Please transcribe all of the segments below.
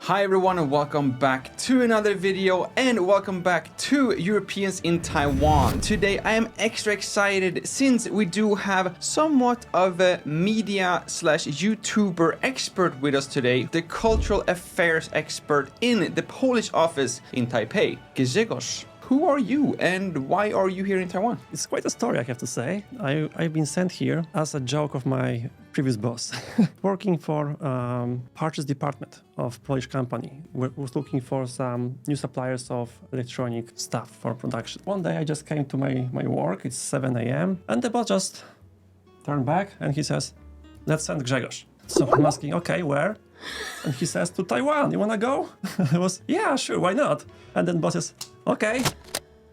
Hi everyone and welcome back to another video and welcome back to Europeans in Taiwan. Today I am extra excited since we do have somewhat of a media/YouTuber expert with us today, the cultural affairs expert in the Polish office in Taipei, Grzegorz. Who are you and why are you here in Taiwan? It's quite a story, I have to say. I've been sent here as a joke of my previous boss. Working for purchase department of Polish company. Was looking for some new suppliers of electronic stuff for production. One day I just came to my work, it's 7 a.m. and the boss just turned back and he says, let's send Grzegorz. So I'm asking, okay, where? And he says, to Taiwan, you wanna go? I was, yeah, sure, why not? And then boss says, okay,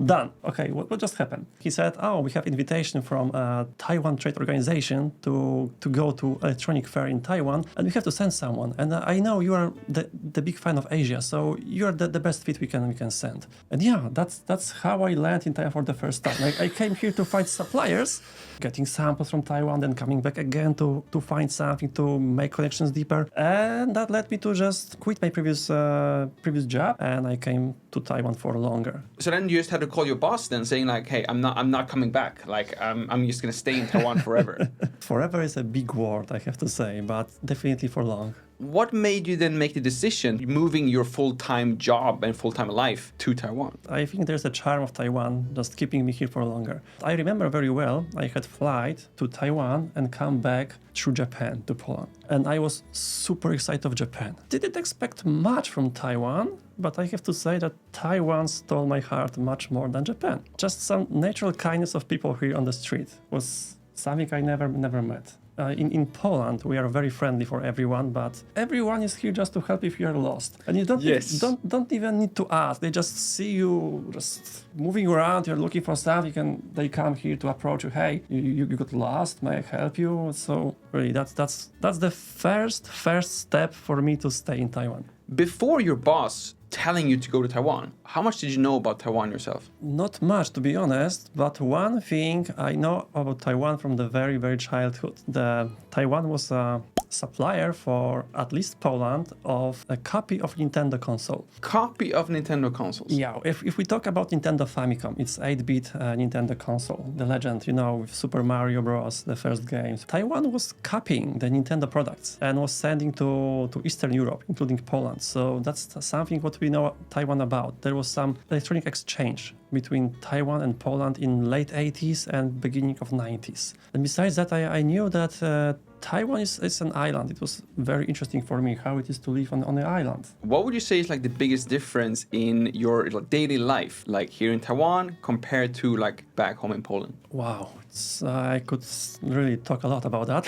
done. Okay, what just happened? He said, oh, we have invitation from a Taiwan trade organization to go to electronic fair in Taiwan, and we have to send someone. And I know you are the big fan of Asia, so you are the best fit we can send. And yeah, that's how I landed in Taiwan for the first time. I came here to find suppliers, getting samples from Taiwan, then coming back again to find something, to make connections deeper. And that led me to just quit my previous job, and I came to Taiwan for longer. So then you just had to call your boss then saying like, hey, I'm not coming back. Like I'm just gonna stay in Taiwan forever. Forever is a big word, I have to say, but definitely for long. What made you then make the decision moving your full-time job and full-time life to Taiwan? I think there's a charm of Taiwan just keeping me here for longer. I remember very well, I had flight to Taiwan and come back through Japan to Poland. And I was super excited of Japan. Didn't expect much from Taiwan, but I have to say that Taiwan stole my heart much more than Japan. Just some natural kindness of people here on the street was something I never met. In Poland, we are very friendly for everyone, but everyone is here just to help if you are lost. And you don't even need to ask. They just see you just moving around, you're looking for something, and they come here to approach you. Hey, you got lost, may I help you? So really, that's the first step for me to stay in Taiwan. Before your boss telling you to go to Taiwan, how much did you know about Taiwan yourself? Not much, to be honest, but one thing I know about Taiwan from the very, very childhood. Taiwan was a supplier for at least Poland of a copy of Nintendo console. Copy of Nintendo consoles? Yeah, if we talk about Nintendo Famicom, it's 8-bit Nintendo console, the legend, with Super Mario Bros., the first games. Taiwan was copying the Nintendo products and was sending to Eastern Europe, including Poland. So that's something what we know Taiwan about. There was some electronic exchange between Taiwan and Poland in late 80s and beginning of 90s. And besides that, I knew that Taiwan is an island. It was very interesting for me how it is to live on the island. What would you say is like the biggest difference in your daily life, like here in Taiwan compared to like back home in Poland? Wow, I could really talk a lot about that.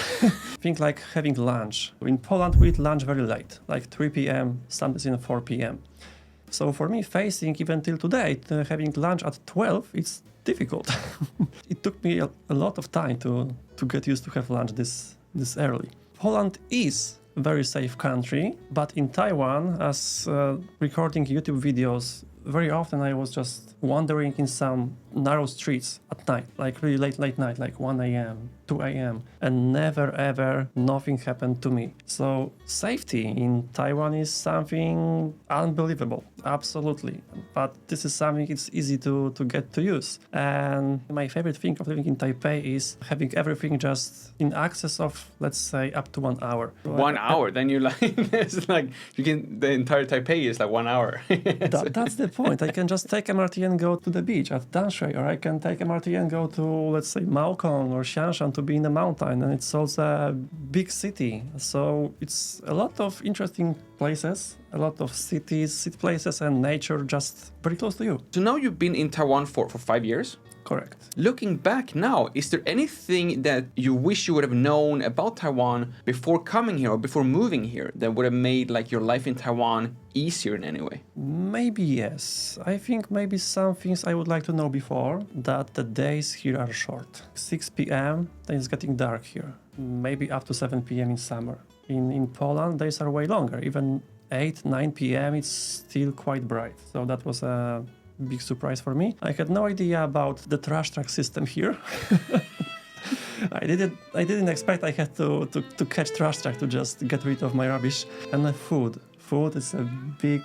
Think like having lunch. In Poland, we eat lunch very late, like 3 p.m., sometimes even 4 p.m. So for me, facing even till today, having lunch at 12, it's difficult. It took me a lot of time to get used to have lunch this early. Poland is a very safe country, but in Taiwan, as recording YouTube videos, very often I was just wandering in some narrow streets at night, like really late night, like 1 a.m., 2 a.m., and never ever nothing happened to me. So safety in Taiwan is something unbelievable, absolutely. But this is something it's easy to get to use. And my favorite thing of living in Taipei is having everything just in access of, let's say, up to 1 hour. 1 hour? Then you like, it's like, the entire Taipei is like 1 hour. That's the point. I can just take MRT and go to the beach at Danshui, or I can take MRT and go to, let's say, Maokong or Xiangshan to be in the mountain, and it's also a big city. So it's a lot of interesting places, a lot of cities, places, and nature just very close to you. So now you've been in Taiwan for 5 years? Correct. Looking back now, is there anything that you wish you would have known about Taiwan before coming here or before moving here that would have made like your life in Taiwan easier in any way? Maybe yes. I think maybe some things I would like to know before, that the days here are short. 6 p.m., then it's getting dark here. Maybe up to 7 p.m. in summer. In Poland, days are way longer. Even 8, 9 p.m., it's still quite bright. So that was a big surprise for me. I had no idea about the trash truck system here. I didn't expect I had to catch trash truck to just get rid of my rubbish. And the food food is a big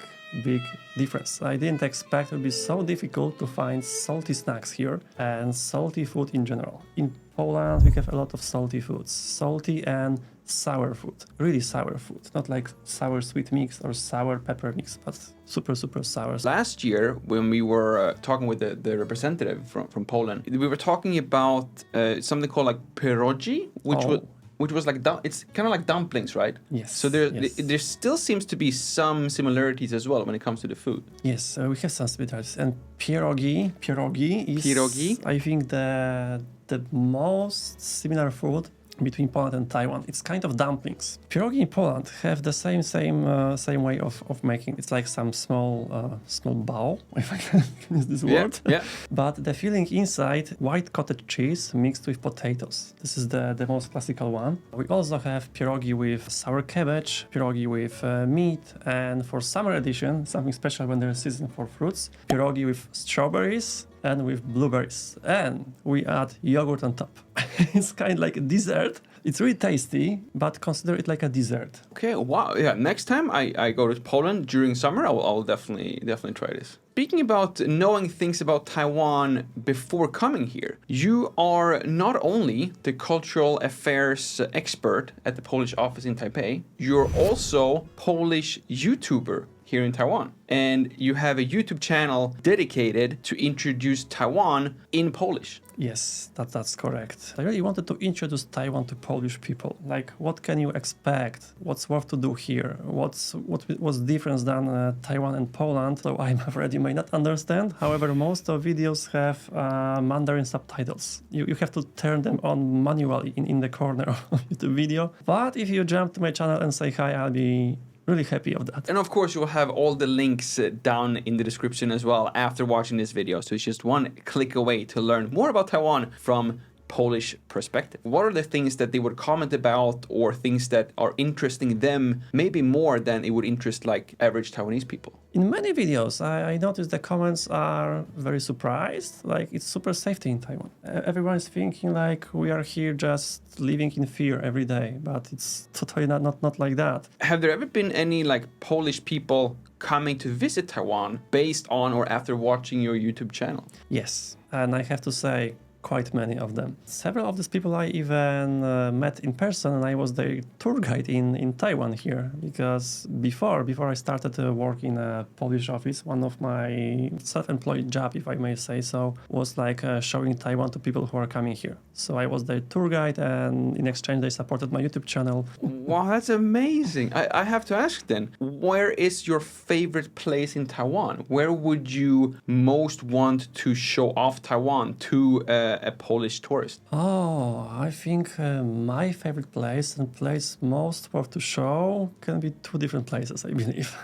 difference. I didn't expect it would be so difficult to find salty snacks here and salty food in general. In Poland, we have a lot of salty foods, salty and sour food, really sour food, not like sour sweet mix or sour pepper mix, but super sour. Last year, when we were talking with the representative from Poland, we were talking about something called like pierogi, which was like it's kind of like dumplings, right? Yes. So there still seems to be some similarities as well when it comes to the food. Yes, we have some similarities. And pierogi is, I think, the most similar food between Poland and Taiwan. It's kind of dumplings. Pierogi in Poland have the same way of making. It's like some small bowl, if I can use this word. Yeah. But the filling inside, white cottage cheese mixed with potatoes. This is the most classical one. We also have pierogi with sour cabbage, pierogi with meat, and for summer edition, something special when there's season for fruits, pierogi with strawberries and with blueberries. And we add yogurt on top. It's kind of like a dessert. It's really tasty, but consider it like a dessert. Okay, wow. Yeah, next time I go to Poland during summer, I'll definitely try this. Speaking about knowing things about Taiwan before coming here, you are not only the cultural affairs expert at the Polish office in Taipei, you're also Polish YouTuber here in Taiwan. And you have a YouTube channel dedicated to introduce Taiwan in Polish. Yes, that's correct. I really wanted to introduce Taiwan to Polish people. Like, what can you expect? What's worth to do here? What was different than Taiwan and Poland? So I'm afraid you may not understand. However, most of videos have Mandarin subtitles. You have to turn them on manually in the corner of the video. But if you jump to my channel and say hi, I'll be really happy of that. And of course, you'll have all the links down in the description as well after watching this video. So it's just one click away to learn more about Taiwan from Polish perspective. What are the things that they would comment about or things that are interesting them maybe more than it would interest like average Taiwanese people? In many videos, I noticed the comments are very surprised, like it's super safety in Taiwan. Everyone is thinking like we are here just living in fear every day, but it's totally not like that. Have there ever been any like Polish people coming to visit Taiwan based on or after watching your YouTube channel? Yes, and I have to say, quite many of them. Several of these people I even met in person, and I was their tour guide in Taiwan here, because before I started to work in a Polish office, one of my self-employed job, if I may say so, was like showing Taiwan to people who are coming here. So I was their tour guide, and in exchange they supported my YouTube channel. Wow, that's amazing. I have to ask then, where is your favorite place in Taiwan? Where would you most want to show off Taiwan to a Polish tourist? Oh, I think my favorite place and place most worth to show can be two different places, I believe.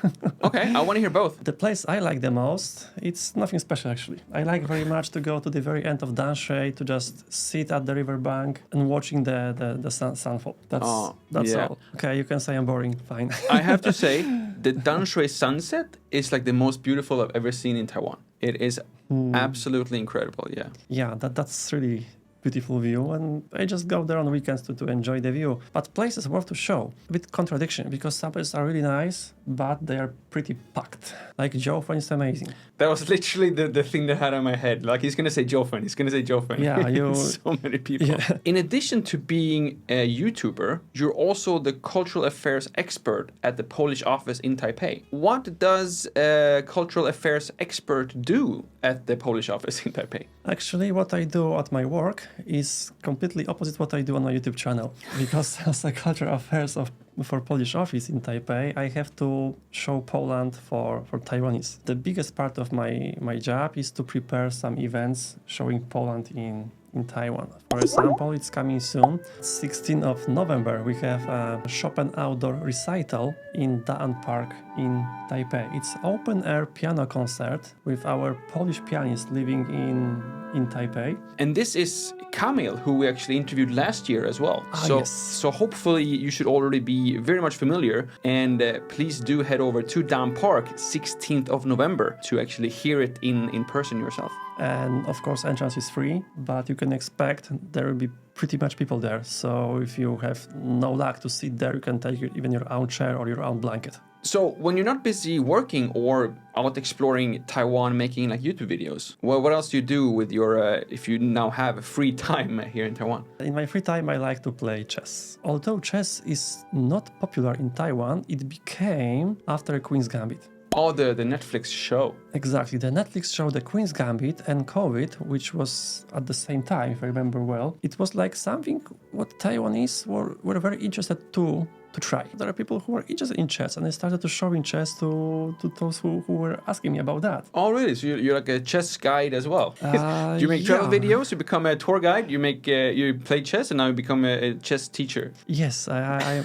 Okay, I want to hear both. The place I like the most, it's nothing special actually. I like very much to go to the very end of Danshui, to just sit at the riverbank and watching the sunfall. That's all. Okay, you can say I'm boring, fine. I have to say, the Danshui sunset is like the most beautiful I've ever seen in Taiwan. It is absolutely incredible, yeah. Yeah, that's really beautiful view, and I just go there on weekends to enjoy the view. But places worth to show, a bit contradiction, because some places are really nice, but they are pretty packed. Like Jiufen is amazing. That was literally the thing that had on my head. Like, he's going to say Jiufen, Yeah, so many people. Yeah. In addition to being a YouTuber, you're also the cultural affairs expert at the Polish office in Taipei. What does a cultural affairs expert do at the Polish office in Taipei? Actually, what I do at my work is completely opposite what I do on my YouTube channel. Because as a cultural affairs for Polish office in Taipei, I have to show Poland for Taiwanese. The biggest part of my job is to prepare some events showing Poland in Taiwan. For example, it's coming soon. 16th of November, we have a Chopin outdoor recital in Daan Park in Taipei. It's open-air piano concert with our Polish pianist living in Taipei. And this is Kamil, who we actually interviewed last year as well. Yes. So hopefully you should already be very much familiar. And please do head over to Daan Park 16th of November to actually hear it in person yourself. And of course, entrance is free, but you can expect there will be pretty much people there. So if you have no luck to sit there, you can take even your own chair or your own blanket. So when you're not busy working or out exploring Taiwan, making like YouTube videos, well, what else do you do with your, if you now have free time here in Taiwan? In my free time, I like to play chess. Although chess is not popular in Taiwan, it became after Queen's Gambit. Oh, the Netflix show. Exactly, the Netflix show The Queen's Gambit and COVID, which was at the same time, if I remember well. It was like something what Taiwanese were very interested to try. There are people who are interested in chess, and I started to show in chess to those who were asking me about that. Oh, really? So you're like a chess guide as well? Do you make travel videos? You become a tour guide? You play chess, and now you become a chess teacher? Yes, I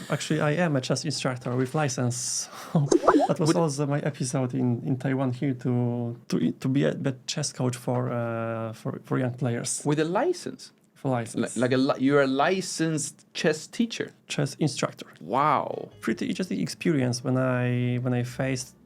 am a chess instructor with license. That was also my episode in Taiwan here to be a chess coach for young players. With a license? License. You're a licensed chess teacher? Chess instructor. Wow. Pretty interesting experience when I faced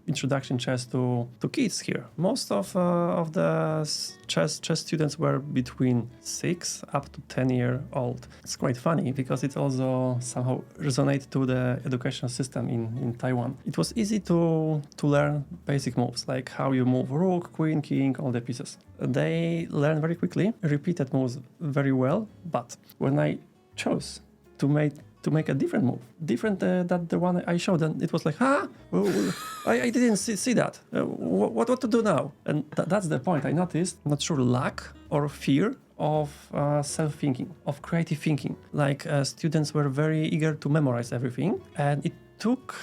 introduction chess to kids here. Most of the chess students were between 6 up to 10 years old. It's quite funny because it also somehow resonates to the educational system in Taiwan. It was easy to learn basic moves, like how you move rook, queen, king, all the pieces. They learn very quickly, repeated moves very well, but when I chose to make a different move, different than the one I showed, and it was like, I didn't see that. What to do now? And that's the point. I noticed, not sure, lack or fear of self-thinking, of creative thinking. Like students were very eager to memorize everything, and it took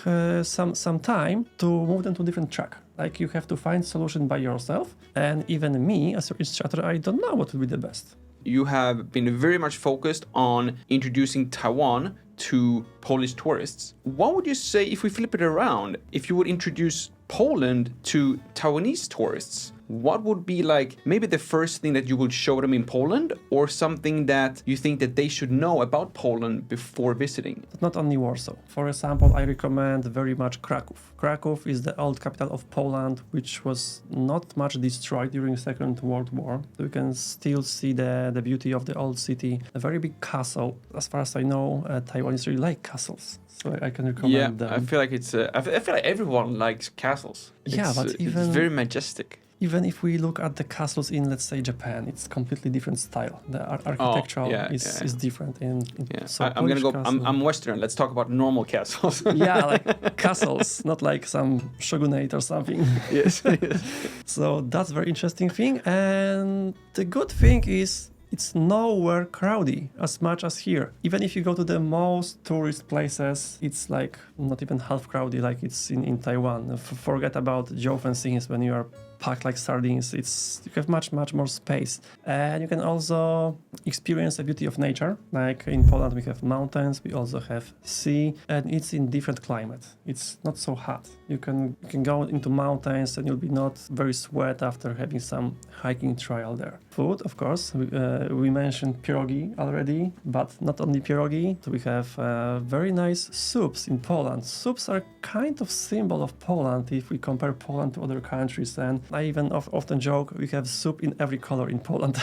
some time to move them to a different track. Like you have to find solution by yourself, and even me as your instructor, I don't know what would be the best. You have been very much focused on introducing Taiwan to Polish tourists. What would you say if we flip it around? If you would introduce Poland to Taiwanese tourists, what would be like maybe the first thing that you would show them in Poland, or something that you think that they should know about Poland before visiting? Not only Warsaw. For example, I recommend very much Kraków. Kraków is the old capital of Poland, which was not much destroyed during the Second World War. So you can still see the beauty of the old city. A very big castle. As far as I know, Taiwanese really like castles. So I can recommend them. I feel like I feel like everyone likes castles. But it's very majestic. Even if we look at the castles in, let's say, Japan, it's completely different style. The architecture is different. So I'm gonna go. I'm Western. Let's talk about normal castles. Like castles, not like some shogunate or something. Yes. So that's very interesting thing. And the good thing is, it's nowhere crowded as much as here. Even if you go to the most tourist places, it's like not even half crowded like it's in Taiwan. Forget about geofencing things when you are packed like sardines. You have much more space, and you can also experience the beauty of nature. Like in Poland, we have mountains, we also have sea, and it's in different climate. It's not so hot. You can go into mountains, and you'll be not very sweat after having some hiking trail there. Food, of course, we mentioned pierogi already, but not only pierogi. We have very nice soups in Poland. Soups are kind of symbol of Poland if we compare Poland to other countries, and I even often joke we have soup in every color in Poland.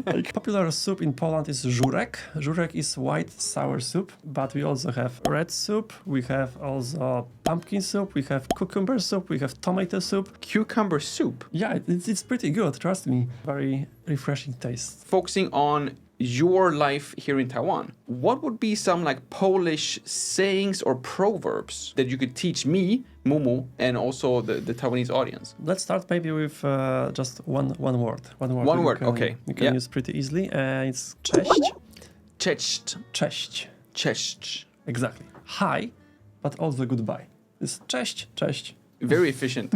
like popular soup in Poland is żurek. Żurek is white sour soup, but we also have red soup. We have also pumpkin soup. We have cucumber soup. We have tomato soup. Cucumber soup? Yeah, it's pretty good, trust me. Very refreshing taste. Focusing on your life here in Taiwan, what would be some like Polish sayings or proverbs that you could teach me, Mumu, and also the Taiwanese audience? Let's start maybe with just one word. One word, okay. You can use pretty easily. It's cześć. Cześć. Cześć. Cześć. Exactly. Hi, but also goodbye. It's cześć, cześć. Very efficient.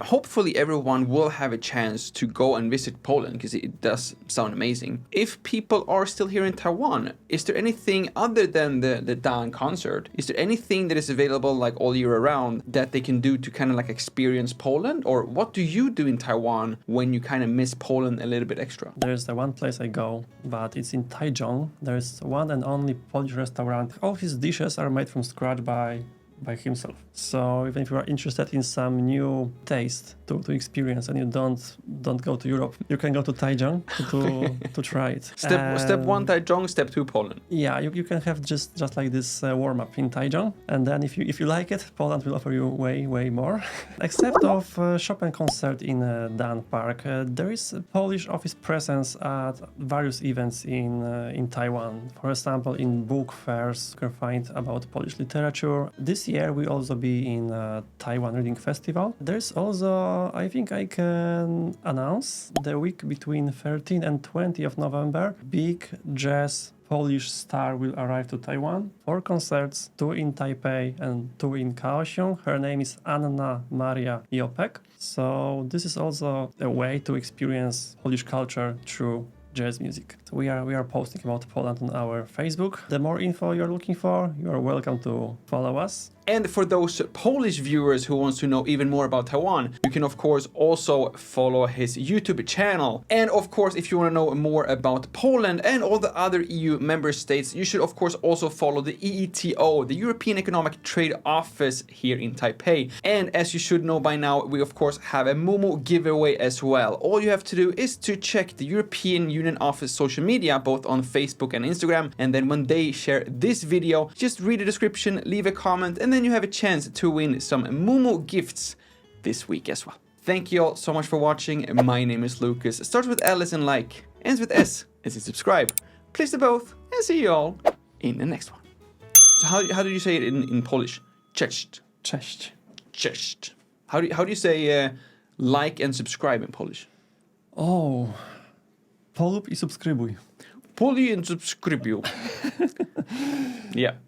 Hopefully everyone will have a chance to go and visit Poland, because it does sound amazing. If people are still here in Taiwan, is there anything other than the Dan concert? Is there anything that is available like all year around that they can do to kind of like experience Poland? Or what do you do in Taiwan when you kind of miss Poland a little bit extra? There's the one place I go, but it's in Taichung. There's one and only Polish restaurant. All his dishes are made from scratch by by himself. So even if you are interested in some new taste to experience and you don't go to Europe, you can go to Taiwan to try it. Step 1 Taiwan, step 2 Poland. Yeah, you can have just like this warm up in Taiwan, and then if you like it, Poland will offer you way more. Except of Chopin concert in Dan Park, there is a Polish office presence at various events in Taiwan. For example, in book fairs, you can find about Polish literature. This year we also be in Taiwan Reading Festival. There's also, I think I can announce, the week between 13 and 20 of November, big jazz Polish star will arrive to Taiwan. 4 concerts, 2 in Taipei and 2 in Kaohsiung. Her name is Anna Maria Jopek. So this is also a way to experience Polish culture through jazz music. So we are posting about Poland on our Facebook. The more info you're looking for, you are welcome to follow us. And for those Polish viewers who wants to know even more about Taiwan, you can of course also follow his YouTube channel. And of course, if you want to know more about Poland and all the other EU member states, you should of course also follow the EETO, the European Economic Trade Office here in Taipei. And as you should know by now, we of course have a Momo giveaway as well. All you have to do is to check the European Union Office social media, both on Facebook and Instagram. And then when they share this video, just read the description, leave a comment, and then you have a chance to win some Momo gifts this week as well. Thank you all so much for watching. My name is Lukas. It starts with L as in like, ends with S as in subscribe. Please do both, and see you all in the next one. So how do you say it in Polish? Cześć. Cześć. Cześć. How do you say like and subscribe in Polish? Oh, polub I subskrybuj. Polub and subskrybuj. Yeah.